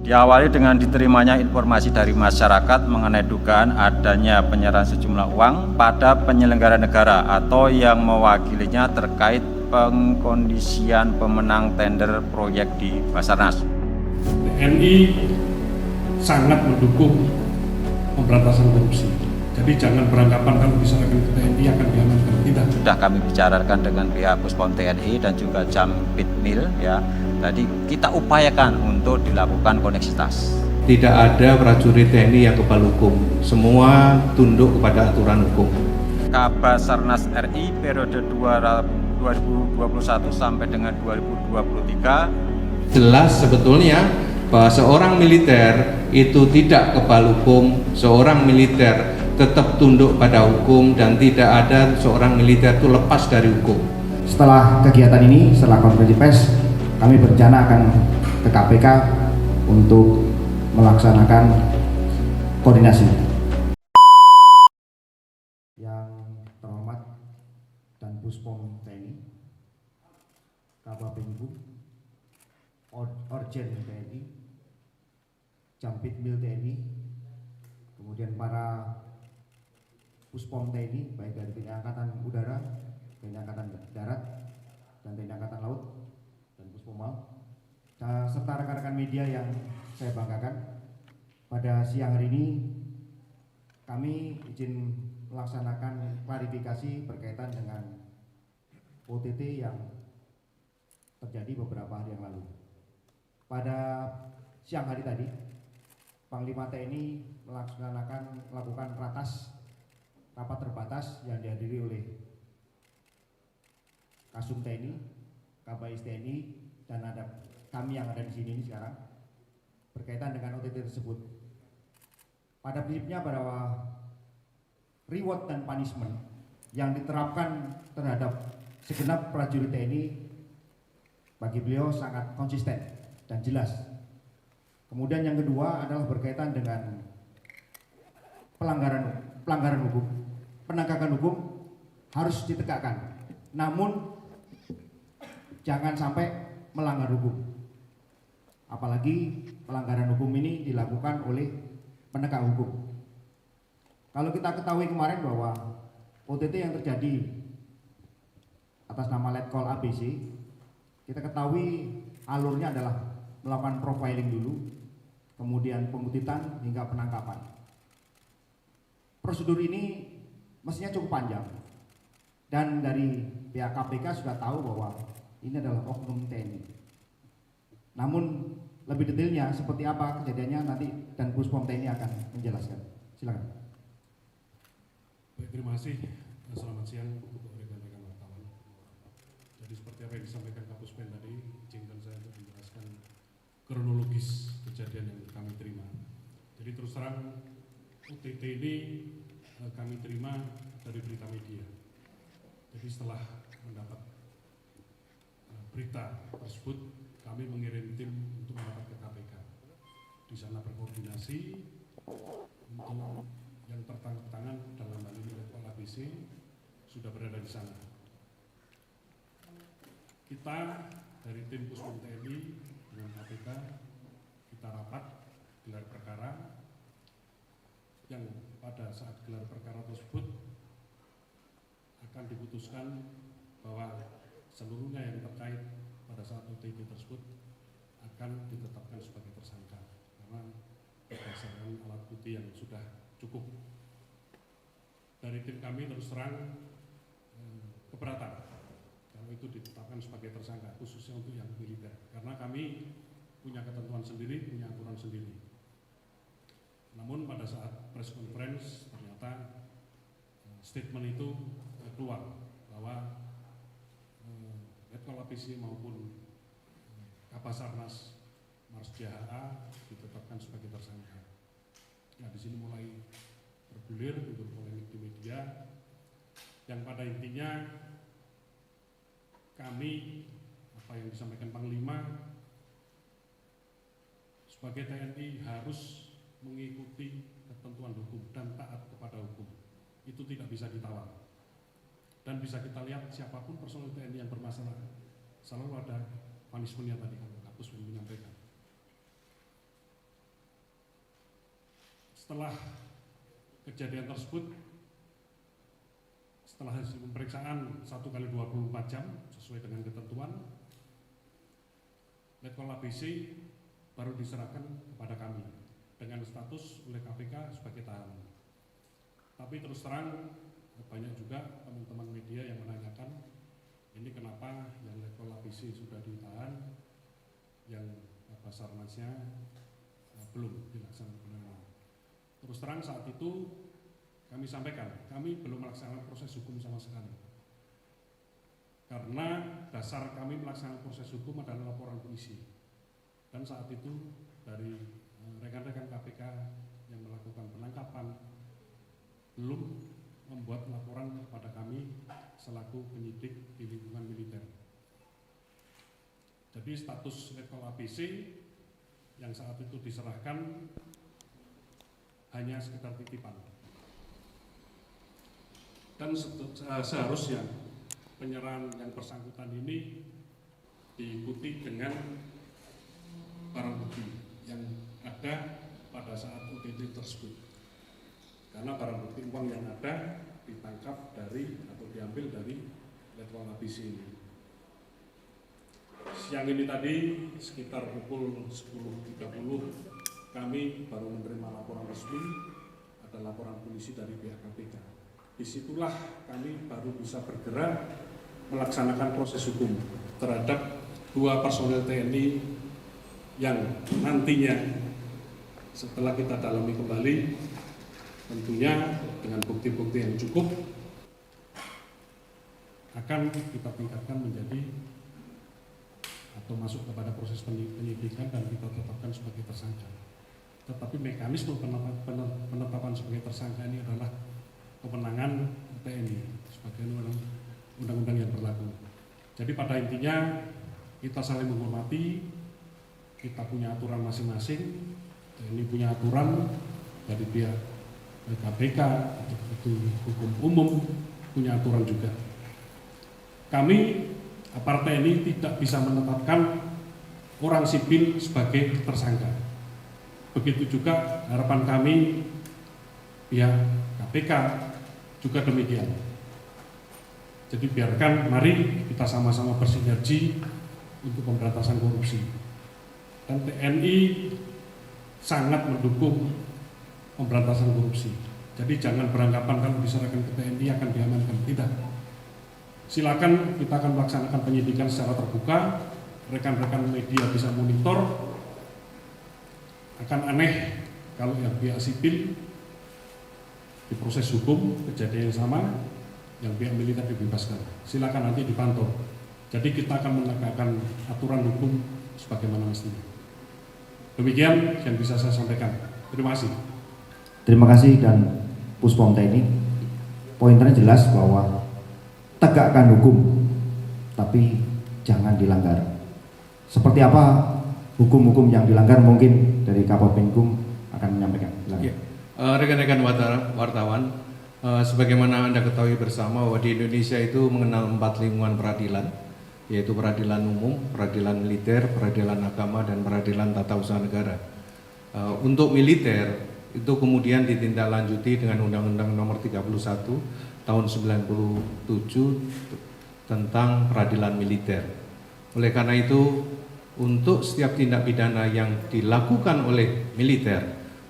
Diawali dengan diterimanya informasi dari masyarakat mengenai dugaan adanya penyerahan sejumlah uang pada penyelenggara negara atau yang mewakilinya terkait pengkondisian pemenang tender proyek di Basarnas. TNI sangat mendukung pemberantasan korupsi. Jadi jangan beranggapan kalau misalkan TNI akan diamankan, tidak. Sudah kami bicarakan dengan pihak Puspom TNI dan juga Jampitmil ya. Tadi kita upayakan untuk dilakukan koneksitas. Tidak ada prajurit TNI yang kebal hukum, semua tunduk kepada aturan hukum. Kabasarnas RI periode 2021 sampai dengan 2023 jelas sebetulnya bahwa seorang militer itu tidak kebal hukum, seorang militer tetap tunduk pada hukum dan tidak ada seorang militer itu lepas dari hukum. Setelah kegiatan ini, setelah konferensi pers, kami berencana akan ke KPK untuk melaksanakan koordinasi. Yang terhormat dan Puspom TNI, Kababinkum, Orjen TNI, Jampitmil TNI, kemudian para Puspom TNI baik dari TNI Angkatan Udara, TNI Angkatan Darat, dan TNI Angkatan Laut, dan Puspomal, serta rekan-rekan media yang saya banggakan. Pada siang hari ini kami izin melaksanakan klarifikasi berkaitan dengan OTT yang terjadi beberapa hari yang lalu. Pada siang hari tadi, Panglima TNI melakukan rapat terbatas yang dihadiri oleh Kasum TNI, Kabais TNI, dan ada kami yang ada di sini sekarang berkaitan dengan OTT tersebut. Pada prinsipnya bahwa reward dan punishment yang diterapkan terhadap segenap prajurit TNI bagi beliau sangat konsisten dan jelas. Kemudian yang kedua adalah berkaitan dengan pelanggaran hukum. Penegakan hukum harus ditegakkan, namun jangan sampai melanggar hukum. Apalagi pelanggaran hukum ini dilakukan oleh penegak hukum. Kalau kita ketahui kemarin bahwa OTT yang terjadi atas nama Letkol ABC, kita ketahui alurnya adalah melakukan profiling dulu, kemudian pengutitan hingga penangkapan. Prosedur ini mestinya cukup panjang, dan dari pihak KPK sudah tahu bahwa ini adalah oknum TNI. Namun lebih detailnya seperti apa kejadiannya nanti dan Puspom TNI akan menjelaskan. Silakan. Baik, terima kasih. Selamat siang untuk rekan-rekan wartawan. Jadi seperti apa yang disampaikan Kapuspen tadi, izinkan saya untuk menjelaskan kronologis kejadian yang kami terima. Jadi terus terang OTT ini kami terima dari berita media. Jadi setelah mendapat berita tersebut, kami mengirim tim untuk merapat ke KPK. Di sana berkoordinasi untuk yang tertangkap tangan dalam hal ini Letkol ABC sudah berada di sana. Kita dari tim Puspom TNI dengan KPK kita rapat gelar perkara yang pada saat gelar perkara tersebut akan diputuskan bahwa seluruhnya yang terkait pada saat OTT tersebut akan ditetapkan sebagai tersangka karena berdasarkan alat bukti yang sudah cukup. Dari tim kami terus terang keberatan kalau itu ditetapkan sebagai tersangka, khususnya untuk yang militer, karena kami punya ketentuan sendiri, punya aturan sendiri. Namun pada saat press conference ternyata statement itu keluar bahwa Letkol ABC maupun Kabasarnas Marsdia HA ditetapkan sebagai tersangka. Nah, di sini mulai bergulir untuk polemik di media yang pada intinya kami apa yang disampaikan Panglima sebagai TNI harus mengikuti ketentuan hukum dan taat kepada hukum. Itu tidak bisa ditawar. Dan bisa kita lihat siapapun personel TNI yang bermasalah selalu ada punishment-nya tadi kalau Kapus menyampaikan. Setelah kejadian tersebut, setelah hasil pemeriksaan 1 kali 24 jam sesuai dengan ketentuan, Letkol ABC baru diserahkan kepada kami dengan status oleh KPK sebagai tahanan. Tapi terus terang banyak juga teman-teman media yang menanyakan ini kenapa yang Letkol ABC sudah ditahan, yang Basarnasnya belum dilaksanakan penahanan. Terus terang saat itu kami sampaikan, kami belum melaksanakan proses hukum sama sekali. Karena dasar kami melaksanakan proses hukum adalah laporan polisi. Dan saat itu dari rekan-rekan KPK yang melakukan penangkapan belum membuat laporan kepada kami selaku penyidik di lingkungan militer. Jadi status Letkol ABC yang saat itu diserahkan hanya sekedar titipan. Dan seharusnya penyerahan yang bersangkutan ini diikuti dengan barang bukti yang ada pada saat OTT tersebut. Karena barang bukti uang yang ada ditangkap dari atau diambil dari Letkol ABC ini. Siang ini tadi sekitar pukul 10.30 kami baru menerima laporan resmi, ada laporan polisi dari pihak KPK. Disitulah kami baru bisa bergerak melaksanakan proses hukum terhadap 2 personel TNI yang nantinya setelah kita dalami kembali, tentunya dengan bukti-bukti yang cukup akan kita tingkatkan menjadi atau masuk kepada proses penyidikan dan kita tetapkan sebagai tersangka. Tetapi mekanisme penetapan sebagai tersangka ini adalah kewenangan TNI sebagai undang-undang yang berlaku. Jadi pada intinya kita saling menghormati, kita punya aturan masing-masing, TNI punya aturan dari pihak KPK atau itu hukum umum punya aturan juga. Kami aparat TNI tidak bisa menetapkan orang sipil sebagai tersangka. Begitu juga harapan kami pihak KPK juga demikian. Jadi biarkan, mari kita sama-sama bersinergi untuk pemberantasan korupsi. Dan TNI sangat mendukung pemberantasan korupsi. Jadi jangan beranggapan kalau diserahkan ke TNI akan diamankan. Tidak. Silakan, kita akan melaksanakan penyidikan secara terbuka. Rekan-rekan media bisa monitor. Akan aneh kalau yang pihak sipil di proses hukum kejadian yang sama, yang pihak militer dibebaskan. Silakan nanti dipantau. Jadi kita akan menegakkan aturan hukum sebagaimana mestinya. Demikian yang bisa saya sampaikan. Terima kasih. Terima kasih dan Puspom TNI. Poinnya jelas bahwa tegakkan hukum, tapi jangan dilanggar. Seperti apa hukum-hukum yang dilanggar, mungkin dari Kapolpenkum akan menyampaikan. Ya. Rekan-rekan wartawan, sebagaimana Anda ketahui bersama bahwa di Indonesia itu mengenal 4 lingkungan peradilan, yaitu peradilan umum, peradilan militer, peradilan agama, dan peradilan tata usaha negara. Untuk militer itu kemudian ditindaklanjuti dengan Undang-Undang Nomor 31 Tahun 97 tentang peradilan militer. Oleh karena itu, untuk setiap tindak pidana yang dilakukan oleh militer,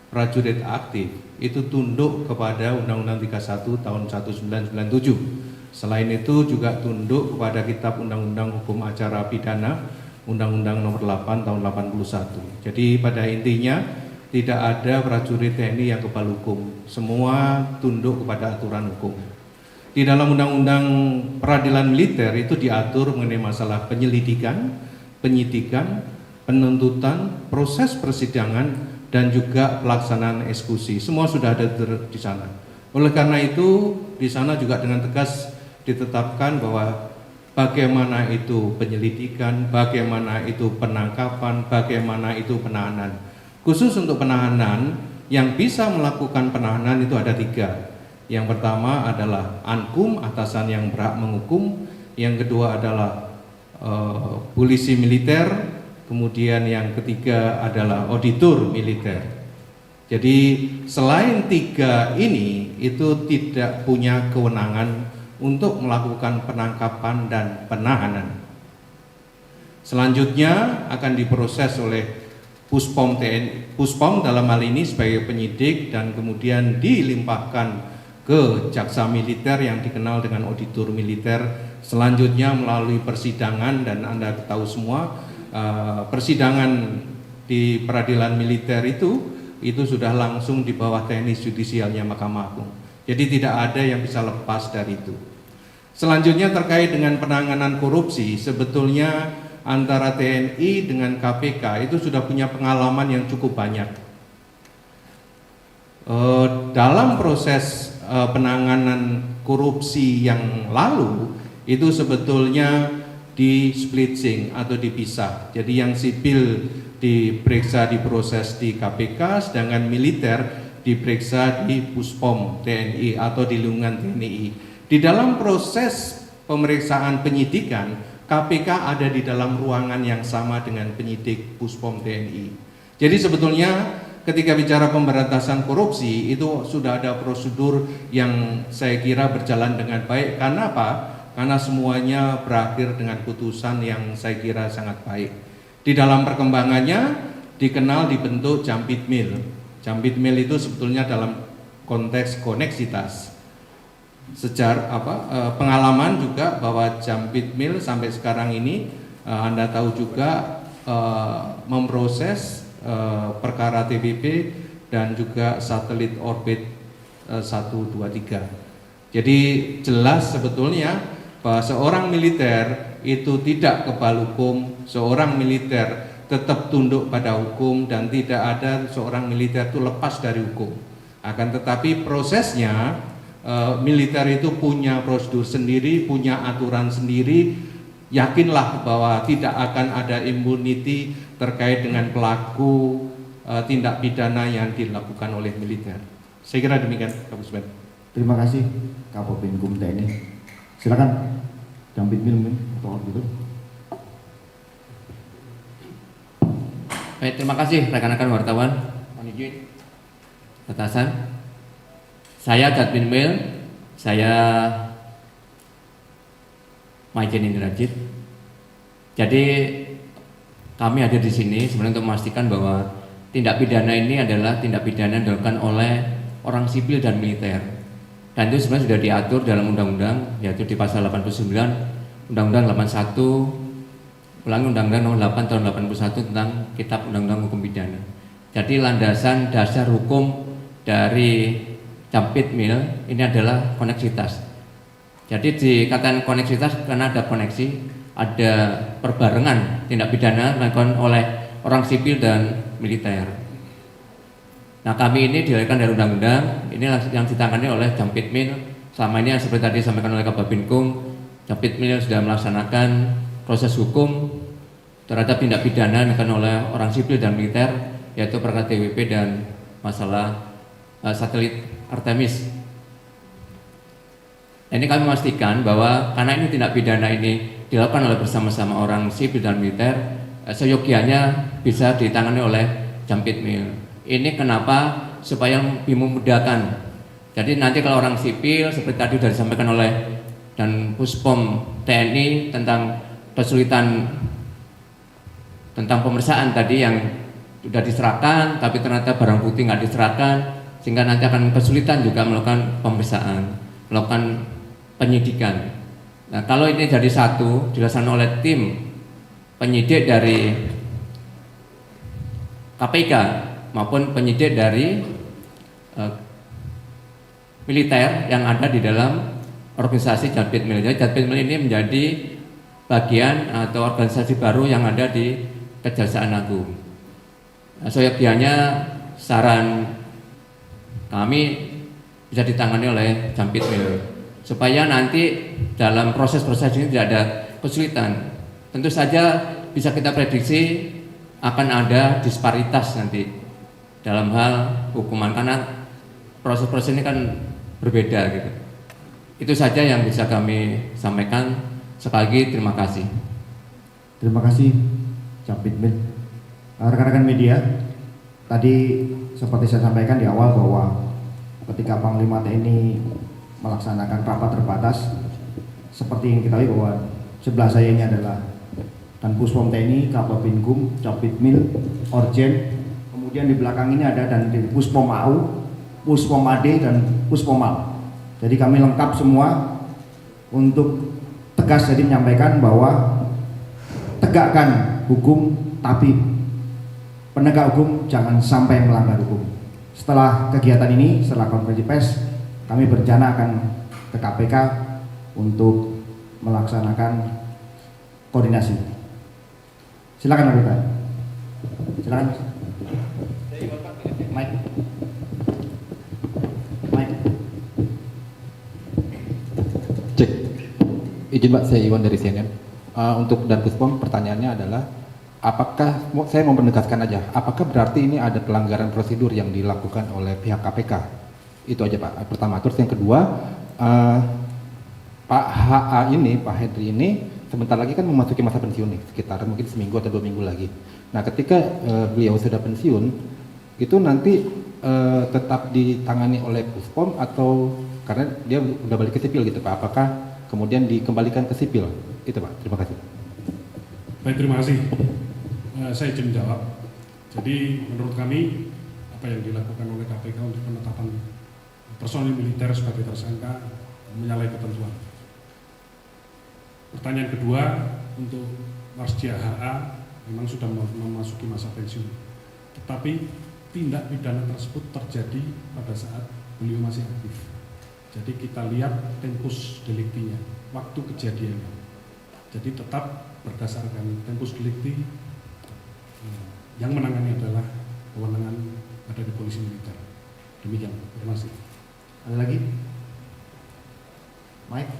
prajurit aktif itu tunduk kepada Undang-Undang 31 tahun 1997. Selain itu juga tunduk kepada Kitab Undang-Undang Hukum Acara Pidana Undang-Undang Nomor 8 tahun 81. Jadi pada intinya tidak ada prajurit TNI yang kebal hukum. Semua tunduk kepada aturan hukum. Di dalam Undang-Undang Peradilan Militer itu diatur mengenai masalah penyelidikan, penyidikan, penuntutan, proses persidangan, dan juga pelaksanaan eksekusi. Semua sudah ada di sana. Oleh karena itu, di sana juga dengan tegas ditetapkan bahwa bagaimana itu penyelidikan, bagaimana itu penangkapan, bagaimana itu penahanan. Khusus untuk penahanan, yang bisa melakukan penahanan itu ada 3. Yang pertama adalah Ankum, atasan yang berhak menghukum. Yang kedua adalah polisi militer. Kemudian yang ketiga adalah auditor militer. Jadi selain 3 ini itu tidak punya kewenangan untuk melakukan penangkapan dan penahanan. Selanjutnya akan diproses oleh Puspom TNI, Puspom dalam hal ini sebagai penyidik, dan kemudian dilimpahkan ke jaksa militer yang dikenal dengan auditor militer. Selanjutnya melalui persidangan, dan Anda tahu semua persidangan di peradilan militer itu sudah langsung di bawah teknis judisialnya Mahkamah Agung. Jadi tidak ada yang bisa lepas dari itu. Selanjutnya terkait dengan penanganan korupsi, sebetulnya antara TNI dengan KPK itu sudah punya pengalaman yang cukup banyak. Dalam proses penanganan korupsi yang lalu itu sebetulnya di splitting atau dipisah. Jadi yang sipil diperiksa diproses di KPK, sedangkan militer diperiksa di Puspom TNI atau di lingkungan TNI. Di dalam proses pemeriksaan penyidikan, KPK ada di dalam ruangan yang sama dengan penyidik Puspom TNI. Jadi sebetulnya ketika bicara pemberantasan korupsi itu sudah ada prosedur yang saya kira berjalan dengan baik. Karena apa? Karena semuanya berakhir dengan putusan yang saya kira sangat baik. Di dalam perkembangannya dikenal dibentuk Jampitmil. Jampitmil itu sebetulnya dalam konteks koneksitas. Pengalaman juga bahwa Jampitmil sampai sekarang ini Anda tahu juga memproses perkara TBP dan juga satelit orbit 123. Jadi jelas sebetulnya bahwa seorang militer itu tidak kebal hukum, seorang militer tetap tunduk pada hukum, dan tidak ada seorang militer itu lepas dari hukum. Akan tetapi prosesnya militer itu punya prosedur sendiri, punya aturan sendiri. Yakinlah bahwa tidak akan ada immunity terkait dengan pelaku tindak pidana yang dilakukan oleh militer. Saya kira demikian, Kapuspen. Terima kasih Kapolbinkum TNI. Silakan Jampitmil atau gitu. Baik, terima kasih rekan-rekan wartawan. Mohon izin. Atasan. Saya Jampitmil, saya Maijen Indrajit. Jadi kami hadir di sini sebenarnya untuk memastikan bahwa tindak pidana ini adalah tindak pidana yang dilakukan oleh orang sipil dan militer. Dan itu sebenarnya sudah diatur dalam undang-undang, yaitu di pasal 89 Undang-Undang 81 Undang-Undang Nomor 8 Tahun 81 tentang Kitab Undang-Undang Hukum Pidana. Jadi landasan dasar hukum dari Jampitmil ini adalah koneksitas. Jadi dikatakan koneksitas karena ada koneksi, ada perbarengan tindak pidana dilakukan oleh orang sipil dan militer. Nah, kami ini dilahirkan dari undang-undang, ini yang ditangani oleh Jampitmil. Selama ini seperti tadi disampaikan oleh Kababinkum, Jampitmil sudah melaksanakan proses hukum terhadap tindak pidana yang dilakukan oleh orang sipil dan militer, yaitu perkara TWP dan masalah satelit Artemis. Ini kami memastikan bahwa karena ini tindak pidana ini dilakukan oleh bersama-sama orang sipil dan militer, seyogianya bisa ditangani oleh Jampitmil. Ini kenapa? Supaya lebih memudahkan. Jadi nanti kalau orang sipil seperti tadi sudah disampaikan oleh dan Puspom TNI tentang kesulitan tentang pemeriksaan tadi yang sudah diserahkan tapi ternyata barang bukti nggak diserahkan, sehingga nanti akan kesulitan juga melakukan pemeriksaan, melakukan penyidikan. Nah, kalau ini jadi satu dilaksanakan oleh tim penyidik dari KPK maupun penyidik dari militer yang ada di dalam organisasi Jampitmil. Jadi Jampitmil ini menjadi bagian atau organisasi baru yang ada di Kejaksaan Agung. Nah, seyogianya saran kami bisa ditangani oleh Jampitmil supaya nanti dalam proses-proses ini tidak ada kesulitan. Tentu saja bisa kita prediksi akan ada disparitas nanti dalam hal hukuman karena proses-proses ini kan berbeda gitu. Itu saja yang bisa kami sampaikan. Sekali lagi terima kasih. Terima kasih Jampitmil. Rekan-rekan media, tadi seperti saya sampaikan di awal bahwa ketika Panglima TNI melaksanakan rapat terbatas, seperti yang kita tahu bahwa sebelah saya ini adalah Dan Puspom TNI, Kababinkum, Capitmil, Orjen, kemudian di belakang ini ada dan Puspom AU, Puspom AD dan Puspomal. Jadi kami lengkap semua untuk tegas jadi menyampaikan bahwa tegakkan hukum, tapi penegak hukum jangan sampai melanggar hukum. Setelah kegiatan ini, setelah konferensi pers, kami berencana akan ke KPK untuk melaksanakan koordinasi. Silakan Pak. Silakan. Mike. Cek. Izin Pak, saya Iwan dari CNN. Untuk Dan Puspom, pertanyaannya adalah, apakah, saya mau menegaskan aja, apakah berarti ini ada pelanggaran prosedur yang dilakukan oleh pihak KPK? Itu aja Pak, pertama. Terus yang kedua, Pak HA ini, Pak Henry ini, sebentar lagi kan memasuki masa pensiun nih, sekitar mungkin seminggu atau 2 minggu lagi. Nah ketika beliau sudah pensiun, itu nanti tetap ditangani oleh Puspom atau karena dia udah balik ke sipil gitu Pak, apakah kemudian dikembalikan ke sipil? Itu Pak, terima kasih. Baik, terima kasih. Saya izin menjawab. Jadi menurut kami apa yang dilakukan oleh KPK untuk penetapan personil militer sebagai tersangka menyalahi ketentuan. Pertanyaan kedua, untuk Marsdia HA memang sudah memasuki masa pensiun, tetapi tindak pidana tersebut terjadi pada saat beliau masih aktif. Jadi kita lihat tempus deliktinya, waktu kejadiannya. Jadi tetap berdasarkan tempus delikti, yang menangani adalah kewenangan ada di polisi militer. Demikian, terima kasih. Ada lagi? Mike.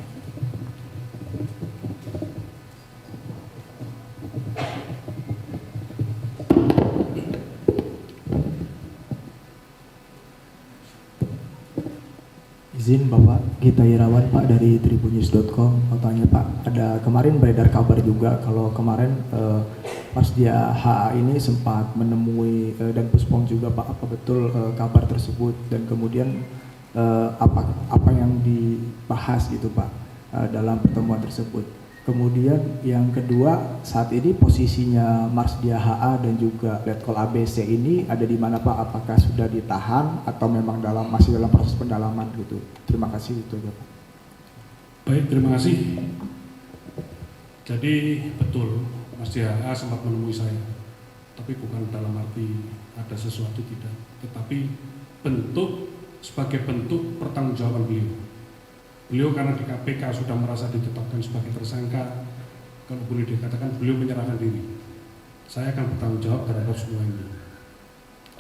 Izin Bapak, Gita Irawan Pak dari tribunnews.com. Mau tanya Pak, ada kemarin beredar kabar juga kalau kemarin pas dia HA ini sempat menemui dan Puspom juga Pak, apa betul kabar tersebut dan kemudian apa yang dibahas gitu Pak dalam pertemuan tersebut. Kemudian yang kedua, saat ini posisinya Marsdia HA dan juga Letkol ABC ini ada di mana Pak? Apakah sudah ditahan atau memang masih dalam proses pendalaman gitu? Terima kasih, itu aja Pak. Baik, terima kasih. Jadi betul, Marsdia HA sempat menemui saya, tapi bukan dalam arti ada sesuatu, tidak, tetapi sebagai bentuk pertanggungjawaban beliau. Beliau karena di KPK sudah merasa ditetapkan sebagai tersangka, kalau boleh dikatakan beliau menyerahkan diri. Saya akan bertanggung jawab terhadap semua ini.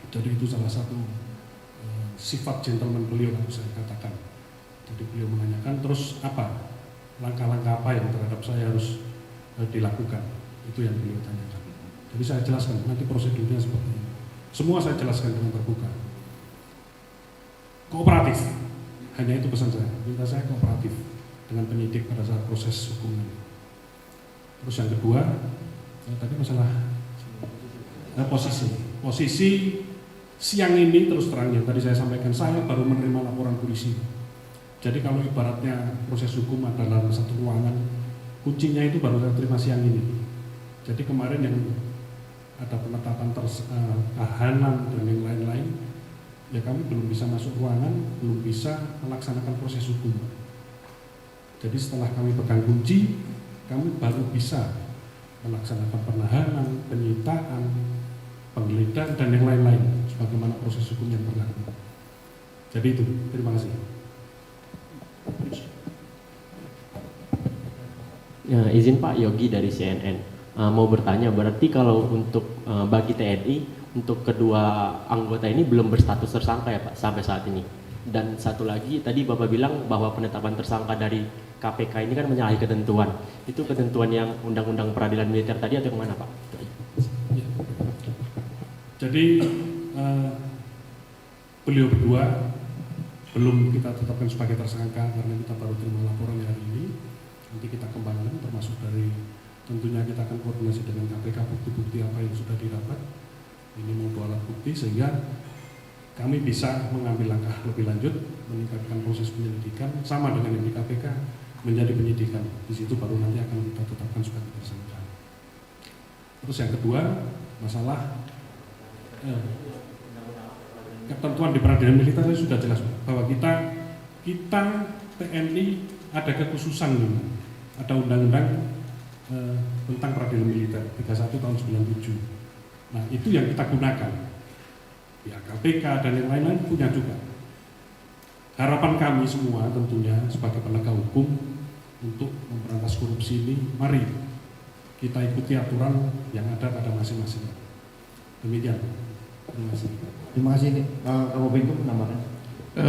Jadi itu salah satu sifat gentleman beliau yang saya katakan. Jadi beliau menanyakan terus apa langkah-langkah apa yang terhadap saya harus dilakukan. Itu yang beliau tanyakan. Jadi saya jelaskan nanti prosedurnya seperti ini. Semua saya jelaskan dengan terbuka. Kooperatif. Hanya itu pesan saya, minta saya kooperatif dengan penyidik pada saat proses hukum ini. Terus yang kedua, tadi masalah posisi siang ini terus terang yang tadi saya sampaikan, saya baru menerima laporan polisi. Jadi kalau ibaratnya proses hukum adalah satu ruangan, kuncinya itu baru saya terima siang ini. Jadi kemarin yang ada penetapan tahanan dan yang lain-lain, ya kami belum bisa masuk ruangan, belum bisa melaksanakan proses hukum. Jadi setelah kami pegang kunci, kami baru bisa melaksanakan penahanan, penyitaan, penggeledahan, dan yang lain-lain sebagaimana proses hukum yang berlaku. Jadi itu, terima kasih. Ya, izin Pak, Yogi dari CNN. Mau bertanya, berarti kalau untuk bagi TNI, untuk kedua anggota ini belum berstatus tersangka ya Pak sampai saat ini. Dan satu lagi tadi Bapak bilang bahwa penetapan tersangka dari KPK ini kan menyalahi ketentuan. Itu ketentuan yang Undang-Undang Peradilan Militer tadi atau yang mana Pak? Ya. Jadi beliau berdua belum kita tetapkan sebagai tersangka karena kita baru terima laporan hari ini. Nanti kita kembangkan termasuk dari tentunya kita akan koordinasi dengan KPK bukti-bukti apa yang sudah didapat. ini mau alat bukti sehingga kami bisa mengambil langkah lebih lanjut, meningkatkan proses penyelidikan sama dengan yang di KPK menjadi penyidikan. Di situ baru nanti akan kita tetapkan sebagai tersangka. Terus yang kedua, masalah ketentuan di peradilan militer itu sudah jelas bahwa kita TNI ada kekhususan, ada undang-undang tentang peradilan militer 31 tahun 97. Nah itu yang kita gunakan. Ya KPK dan yang lain-lain punya juga. Harapan kami semua tentunya sebagai penegak hukum untuk memberantas korupsi ini, mari kita ikuti aturan yang ada pada masing-masing. Demikian. Terima kasih. Terima kasih. Kamu Pintu menambahkan.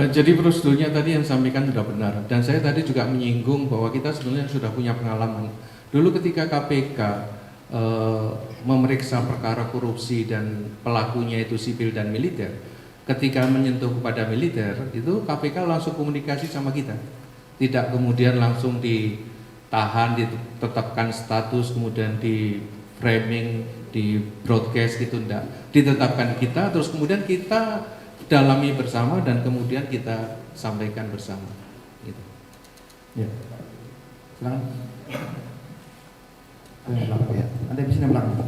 Jadi prosedurnya tadi yang sampaikan sudah benar, dan saya tadi juga menyinggung bahwa kita sebenarnya sudah punya pengalaman. Dulu ketika KPK memeriksa perkara korupsi dan pelakunya itu sipil dan militer, ketika menyentuh kepada militer itu KPK langsung komunikasi sama kita, tidak kemudian langsung ditahan, ditetapkan status, kemudian di framing, di broadcast gitu, enggak, ditetapkan kita, terus kemudian kita dalami bersama dan kemudian kita sampaikan bersama gitu. Ya. Silakan. Ya. Anda bisa belakang.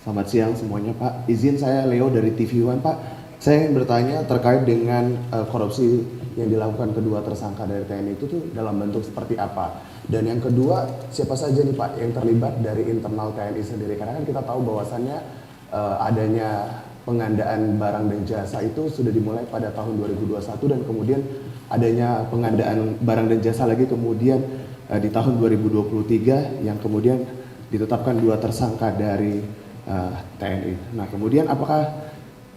Selamat siang semuanya Pak. Izin saya Leo dari TV One Pak. Saya ingin bertanya terkait dengan korupsi yang dilakukan kedua tersangka dari TNI itu tuh dalam bentuk seperti apa? Dan yang kedua, siapa saja nih Pak yang terlibat dari internal TNI sendiri? Karena kan kita tahu bahwasannya adanya pengandaan barang dan jasa itu sudah dimulai pada tahun 2021 dan kemudian adanya pengandaan barang dan jasa lagi kemudian di tahun 2023 yang kemudian ditetapkan dua tersangka dari TNI. Nah kemudian apakah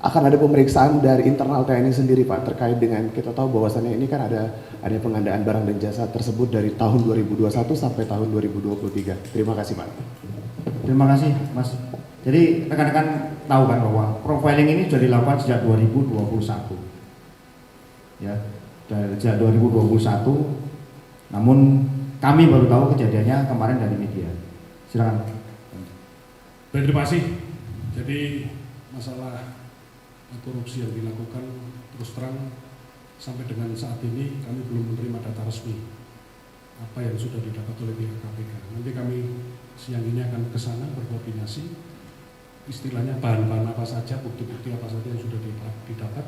akan ada pemeriksaan dari internal TNI sendiri Pak terkait dengan kita tahu bahwasannya ini kan ada pengandaan barang dan jasa tersebut dari tahun 2021 sampai tahun 2023. Terima kasih Pak. Terima kasih Mas. Jadi rekan-rekan tahu kan bahwa profiling ini sudah dilakukan sejak 2021. Ya, sejak 2021. Namun kami baru tahu kejadiannya kemarin dari media. Silakan. Baik, terima kasih. Jadi masalah korupsi yang dilakukan terus terang sampai dengan saat ini kami belum menerima data resmi apa yang sudah didapat oleh pihak KPK. Nanti kami siang ini akan ke sana berkoordinasi, istilahnya bahan-bahan apa saja, bukti-bukti apa saja yang sudah didapat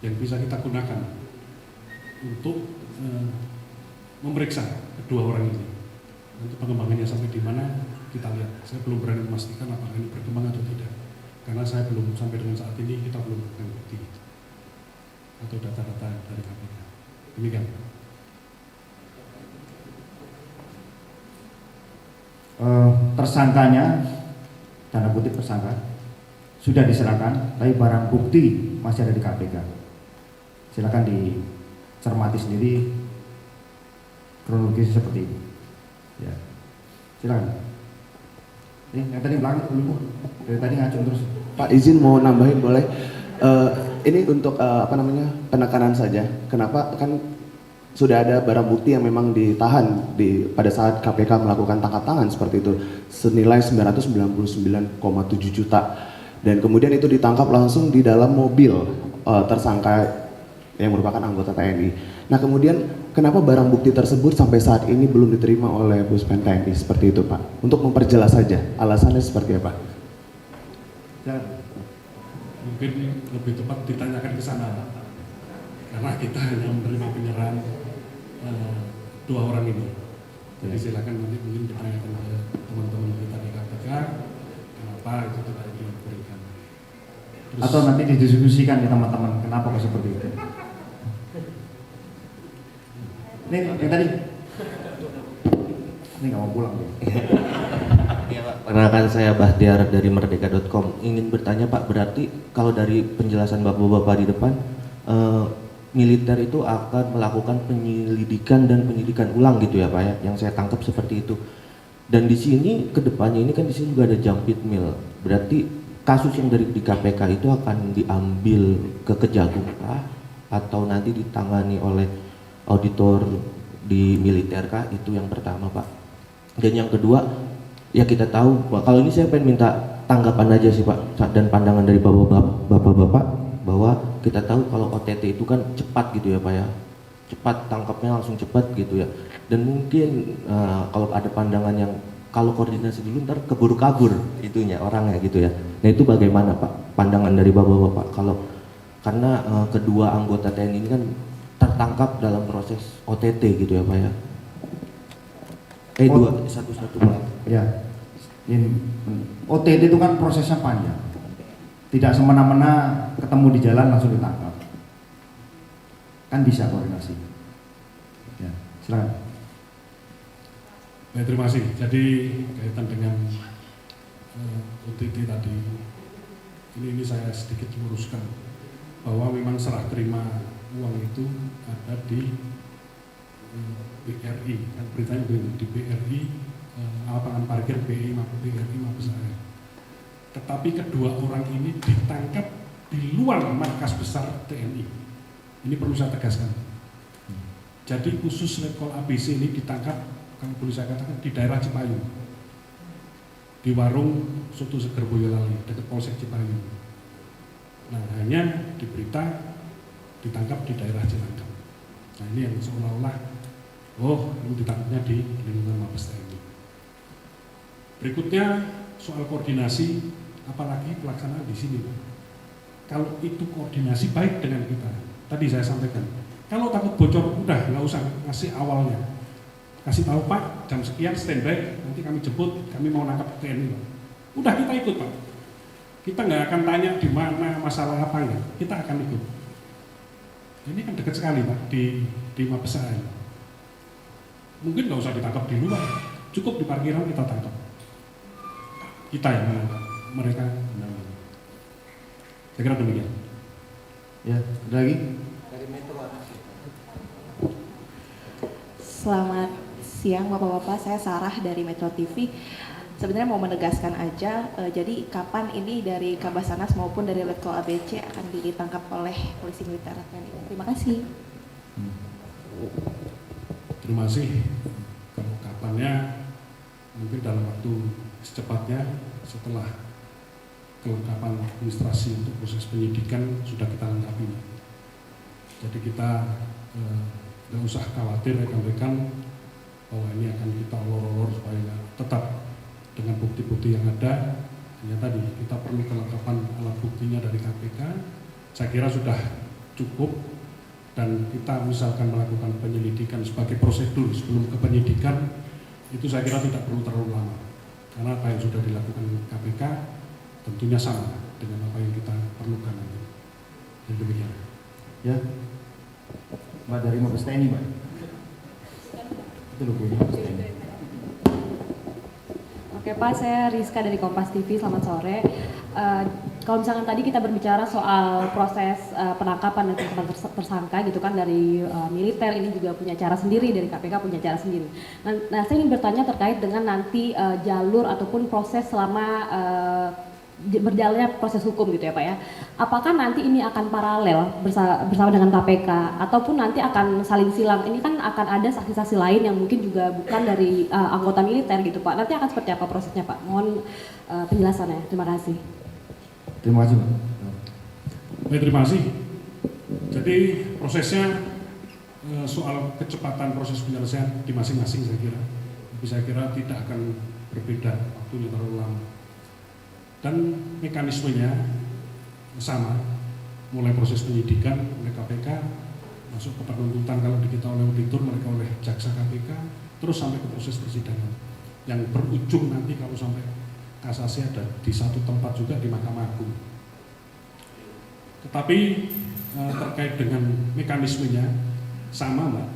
yang bisa kita gunakan untuk memeriksa kedua orang ini. Nanti pengembangannya sampai di mana kita lihat. Saya belum berani memastikan apakah ini berkembang atau tidak, karena saya belum sampai dengan saat ini kita belum menemukan bukti atau data-data dari KPK. Demikian. Tersangkanya, tanda kutip tersangka, sudah diserahkan, tapi barang bukti masih ada di KPK. Silakan dicermati sendiri kronologis seperti ini. Ya, silakan. Yang tadi belakang dulu, dari tadi ngacung terus. Pak izin mau nambahin boleh? Ini untuk penekanan saja. Kenapa kan sudah ada barang bukti yang memang ditahan pada saat KPK melakukan tangkap tangan seperti itu senilai 999,7 juta dan kemudian itu ditangkap langsung di dalam mobil tersangka yang merupakan anggota TNI. Nah kemudian kenapa barang bukti tersebut sampai saat ini belum diterima oleh Buspen TNI seperti itu Pak? Untuk memperjelas saja alasannya seperti apa? Mungkin lebih tepat ditanyakan ke sana, karena kita hanya menerima penyerahan dua orang ini. Jadi silakan nanti mungkin ditanyakan ke teman-teman kita di KPK kenapa itu tidak diberikan. Terus, atau nanti didiskusikan di teman-teman kenapa kok seperti itu. Ini yang tadi. Ini nggak mau pulang ya. Iya Pak, perkenalkan saya Bahtiar dari Merdeka.com. Ingin bertanya Pak, berarti kalau dari penjelasan Bapak-Bapak di depan, militer itu akan melakukan penyelidikan dan penyidikan ulang gitu ya Pak ya, yang saya tangkap seperti itu. Dan di sini kedepannya ini kan di sini juga ada Jampit Mil. Berarti kasus yang dari di KPK itu akan diambil ke Kejagung kah? Atau nanti ditangani oleh auditor di militer kah? Itu yang pertama Pak. Dan yang kedua, ya kita tahu Pak, kalau ini saya pengen minta tanggapan aja sih Pak dan pandangan dari bapak-bapak bahwa kita tahu kalau OTT itu kan cepat gitu ya Pak ya, cepat tangkapnya langsung cepat gitu ya, dan mungkin kalau ada pandangan yang kalau koordinasi dulu ntar keburu kabur itunya orangnya gitu ya. Nah itu bagaimana Pak pandangan dari bapak-bapak kalau karena kedua anggota TNI ini kan tertangkap dalam proses OTT gitu ya Pak ya. Satu Pak. Ya, OTT itu kan prosesnya panjang, tidak semena-mena ketemu di jalan langsung ditangkap, kan bisa koordinasi. Ya, silakan. Baik, terima kasih. Jadi kaitan dengan OTT tadi, ini saya sedikit luruskan bahwa memang serah terima uang itu ada di BRI, kan beritanya begini, di BRI, lapangan parkir BRI Mabes AR. Tetapi kedua orang ini ditangkap di luar markas besar TNI. Ini perlu saya tegaskan. Jadi khusus Letkol ABC ini ditangkap, kalau boleh saya katakan, di daerah Cipayung, di warung Soto Seger Boyolali dekat Polsek Cipayung. Nah, hanya di berita ditangkap di daerah Cilangkap. Nah, ini yang seolah-olah ini ditangkapnya di lingkungan Mabes TNI. Berikutnya soal koordinasi, apalagi pelaksanaan di sini. Kalau itu koordinasi baik dengan kita, tadi saya sampaikan. Kalau takut bocor, udah nggak usah ngasih awalnya. Kasih tahu Pak, jam sekian standby, nanti kami jemput, kami mau nangkap TNI Pak. Udah kita ikut Pak. Kita nggak akan tanya di mana masalah apa ya, kita akan ikut. Ini kan dekat sekali Pak di Mabes AR. Mungkin nggak usah ditangkap di luar, cukup di parkiran kita tangkap. Kita yang menangkap, mereka menangkap. Saya kira demikian. Ya, ada lagi? Selamat siang Bapak-Bapak, saya Sarah dari Metro TV. Sebenarnya mau menegaskan aja, jadi kapan ini dari Kabasarnas maupun dari Letkol ABC akan ditangkap oleh polisi militer TNI? Terima kasih. Terima kasih. Kalau kapannya mungkin dalam waktu secepatnya setelah kelengkapan administrasi untuk proses penyidikan sudah kita lengkapi. Jadi kita nggak usah khawatir rekan-rekan bahwa ini akan kita olor-olor supaya tetap dengan bukti-bukti yang ada. Hanya tadi kita perlu kelengkapan alat buktinya dari KPK. Saya kira sudah cukup. Dan kita misalkan melakukan penyelidikan sebagai prosedur sebelum ke penyidikan, itu saya kira tidak perlu terlalu lama. Karena apa yang sudah dilakukan KPK tentunya sama dengan apa yang kita perlukan. Jadi demikian. Ya, Mbak dari Mabes TNI Mbak. Itu loh Mabes TNI. Oke Pak, saya Rizka dari Kompas TV, selamat sore. Kalau misalkan tadi kita berbicara soal proses penangkapan dan penetapan tersangka gitu kan dari militer, ini juga punya cara sendiri, dari KPK punya cara sendiri. Nah saya ingin bertanya terkait dengan nanti jalur ataupun proses selama berjalannya proses hukum gitu ya Pak ya. Apakah nanti ini akan paralel bersama dengan KPK ataupun nanti akan saling silang? Ini kan akan ada saksi-saksi lain yang mungkin juga bukan dari anggota militer gitu Pak. Nanti akan seperti apa prosesnya Pak? Mohon penjelasannya. Terima kasih. Terima kasih Pak. Baik, terima kasih. Jadi prosesnya soal kecepatan proses penyelesaian di masing-masing saya kira. Tapi saya kira tidak akan berbeda waktunya terlalu lama. Dan mekanismenya sama, mulai proses penyidikan oleh KPK, masuk ke penuntutan kalau kita oleh auditor, mereka oleh jaksa KPK, terus sampai ke proses persidangan. Yang berujung nanti kalau sampai kasasi ada di satu tempat juga di Mahkamah Agung. Tetapi terkait dengan mekanismenya sama Mbak.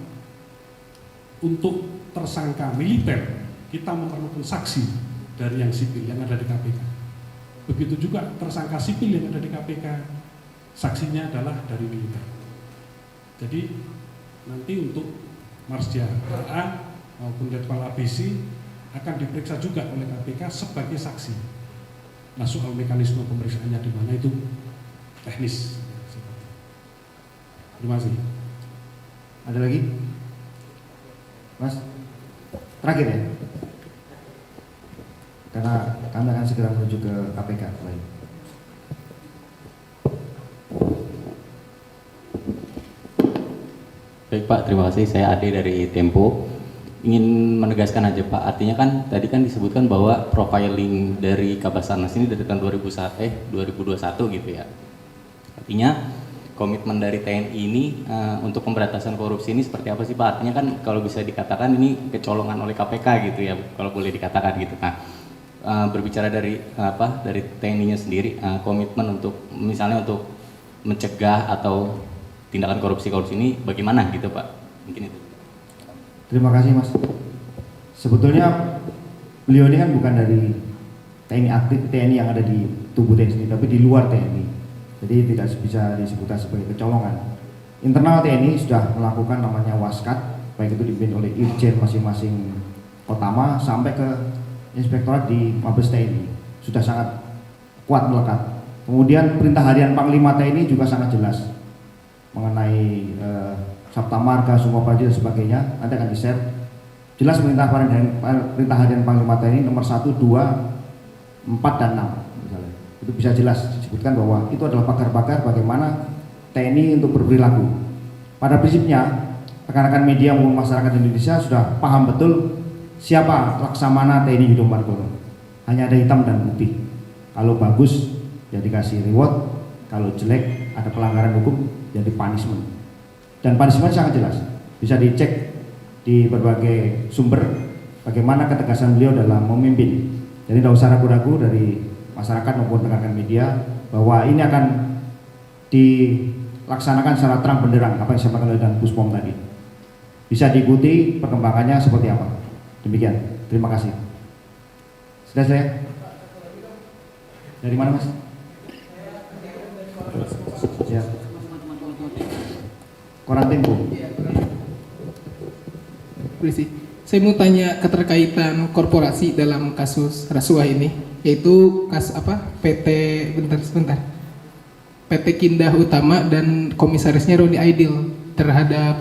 Untuk tersangka militer kita memerlukan saksi dari yang sipil yang ada di KPK. Begitu juga tersangka sipil yang ada di KPK, saksinya adalah dari militer. Jadi nanti untuk Marsdia AA maupun Letkol ABC akan diperiksa juga oleh KPK sebagai saksi. Nah soal mekanisme pemeriksaannya di mana itu teknis. Terima kasih. Ada lagi? Mas? Terakhir ya? Karena kami akan segera menuju ke KPK. Baik. Baik Pak, terima kasih. Saya Ade dari Tempo. Ingin menegaskan aja Pak, artinya kan tadi kan disebutkan bahwa profiling dari Kabasarnas ini dari tahun 2021 gitu ya. Artinya komitmen dari TNI ini untuk pemberantasan korupsi ini seperti apa sih Pak? Artinya kan kalau bisa dikatakan ini kecolongan oleh KPK gitu ya, kalau boleh dikatakan gitu. Nah, berbicara dari dari TNI-nya sendiri, komitmen untuk misalnya untuk mencegah atau tindakan korupsi ini bagaimana gitu Pak? Mungkin itu. Terima kasih Mas. Sebetulnya beliau ini kan bukan dari TNI aktif, TNI yang ada di tubuh TNI sendiri, tapi di luar TNI. Jadi tidak bisa disebutkan sebagai kecolongan. Internal TNI sudah melakukan namanya waskat, baik itu dipimpin oleh Irjen masing-masing Kotama sampai ke Inspektorat di Mabes TNI. Sudah sangat kuat melekat. Kemudian perintah harian Panglima TNI juga sangat jelas mengenai Sabta Marga, Sumpah Prajurit dan sebagainya. Nanti akan di-share. Jelas perintah harian Panglima TNI nomor 1, 2, 4 dan 6 misalnya. Itu bisa jelas disebutkan bahwa itu adalah pagar-pagar bagaimana TNI untuk berperilaku. Pada prinsipnya rekan-rekan media maupun masyarakat Indonesia sudah paham betul siapa Laksamana TNI Yudo Margono. Hanya ada hitam dan putih. Kalau bagus ya dikasih reward, kalau jelek ada pelanggaran hukum jadi punishment. Dan punishment sangat jelas, bisa dicek di berbagai sumber bagaimana ketegasan beliau dalam memimpin. Jadi tidak usah ragu-ragu dari masyarakat maupun rekan-rekan media bahwa ini akan dilaksanakan secara terang benderang apa yang disampaikan oleh Dan Puspom tadi. Bisa diikuti perkembangannya seperti apa. Demikian. Terima kasih. Sudah saya? Dari mana Mas? Ya. Koran Tempo. Polisi, saya mau tanya keterkaitan korporasi dalam kasus rasuah ini, yaitu PT PT Kindah Utama dan komisarisnya Roni Aidil terhadap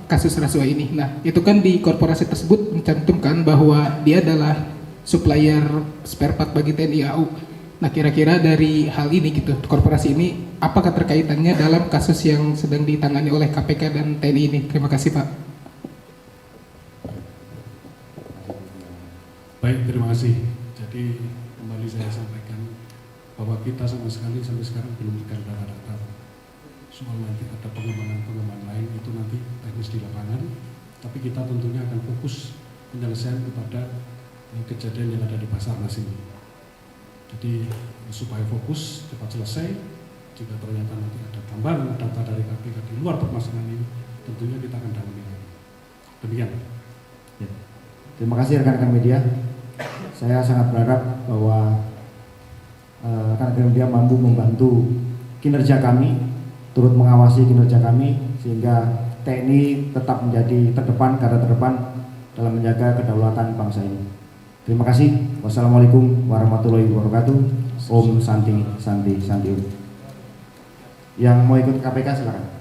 kasus rasuah ini. Nah, itu kan di korporasi tersebut mencantumkan bahwa dia adalah supplier spare part bagi TNI AU. Nah, kira-kira dari hal ini gitu, korporasi ini apa keterkaitannya dalam kasus yang sedang ditangani oleh KPK dan TNI ini? Terima kasih Pak. Baik, terima kasih. Jadi kembali saya sampaikan bahwa kita sama sekali sampai sekarang belum diberikan data-data soal nanti ada pengembangan lain, itu nanti teknis di lapangan. Tapi kita tentunya akan fokus penyelesaian kepada kejadian yang ada di Basarnas ini. Jadi supaya fokus cepat selesai. Jika ternyata nanti ada tambahan data dari KPK di luar permasalahan ini, tentunya kita akan dalami. Demikian. Ya. Terima kasih rekan-rekan media. Saya sangat berharap bahwa rekan-rekan media mampu membantu kinerja kami, turut mengawasi kinerja kami sehingga TNI tetap menjadi garda terdepan dalam menjaga kedaulatan bangsa ini. Terima kasih. Wassalamualaikum warahmatullahi wabarakatuh. Om Santi Santi Santi. Yang mau ikut KPK silakan.